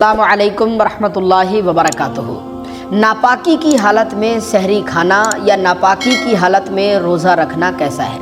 السلام علیکم ورحمۃ اللہ وبرکاتہ۔ ناپاکی کی حالت میں سحری کھانا یا ناپاکی کی حالت میں روزہ رکھنا کیسا ہے؟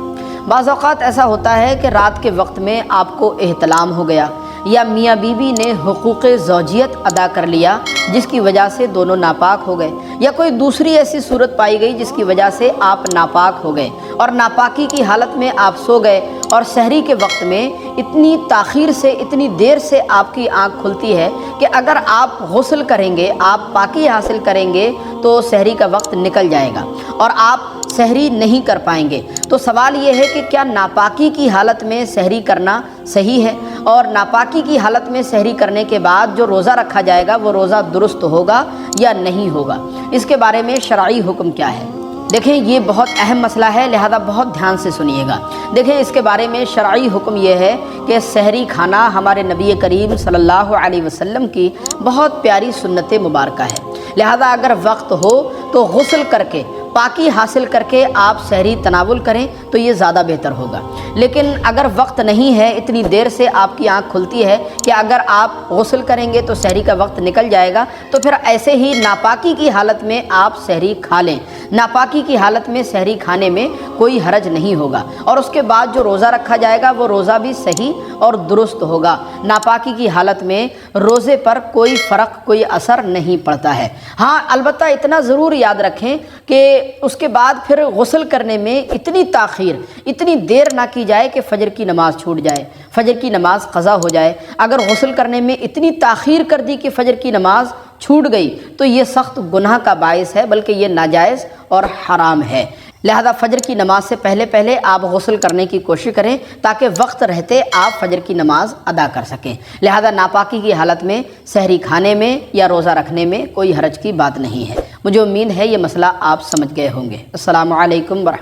بعض اوقات ایسا ہوتا ہے کہ رات کے وقت میں آپ کو احتلام ہو گیا یا میاں بیوی نے حقوق زوجیت ادا کر لیا جس کی وجہ سے دونوں ناپاک ہو گئے، یا کوئی دوسری ایسی صورت پائی گئی جس کی وجہ سے آپ ناپاک ہو گئے اور ناپاکی کی حالت میں آپ سو گئے، اور سحری کے وقت میں اتنی تاخیر سے اتنی دیر سے آپ کی آنکھ کھلتی ہے کہ اگر آپ غسل کریں گے، آپ پاکی حاصل کریں گے تو سحری کا وقت نکل جائے گا اور آپ سحری نہیں کر پائیں گے۔ تو سوال یہ ہے کہ کیا ناپاکی کی حالت میں سحری کرنا صحیح ہے، اور ناپاکی کی حالت میں سحری کرنے کے بعد جو روزہ رکھا جائے گا وہ روزہ درست ہوگا یا نہیں ہوگا؟ اس کے بارے میں شرعی حکم کیا ہے؟ دیکھیں، یہ بہت اہم مسئلہ ہے، لہذا بہت دھیان سے سنیے گا۔ دیکھیں، اس کے بارے میں شرعی حکم یہ ہے کہ سحری کھانا ہمارے نبی کریم صلی اللہ علیہ وسلم کی بہت پیاری سنت مبارکہ ہے، لہذا اگر وقت ہو تو غسل کر کے پاکی حاصل کر کے آپ سحری تناول کریں تو یہ زیادہ بہتر ہوگا۔ لیکن اگر وقت نہیں ہے، اتنی دیر سے آپ کی آنکھ کھلتی ہے کہ اگر آپ غسل کریں گے تو سحری کا وقت نکل جائے گا، تو پھر ایسے ہی ناپاکی کی حالت میں آپ سحری کھا لیں۔ ناپاکی کی حالت میں سحری کھانے میں کوئی حرج نہیں ہوگا، اور اس کے بعد جو روزہ رکھا جائے گا وہ روزہ بھی صحیح اور درست ہوگا۔ ناپاکی کی حالت میں روزے پر کوئی فرق، کوئی اثر نہیں پڑتا ہے۔ ہاں، البتہ اتنا ضرور یاد رکھیں کہ اس کے بعد پھر غسل کرنے میں اتنی تاخیر، اتنی دیر نہ کی جائے کہ فجر کی نماز چھوٹ جائے، فجر کی نماز قضا ہو جائے۔ اگر غسل کرنے میں اتنی تاخیر کر دی کہ فجر کی نماز چھوٹ گئی تو یہ سخت گناہ کا باعث ہے، بلکہ یہ ناجائز اور حرام ہے۔ لہذا فجر کی نماز سے پہلے آپ غسل کرنے کی کوشش کریں تاکہ وقت رہتے آپ فجر کی نماز ادا کر سکیں۔ لہذا ناپاکی کی حالت میں سحری کھانے میں یا روزہ رکھنے میں کوئی حرج کی بات نہیں ہے۔ مجھے امید ہے یہ مسئلہ آپ سمجھ گئے ہوں گے۔ السلام علیکم ورحمۃ اللہ۔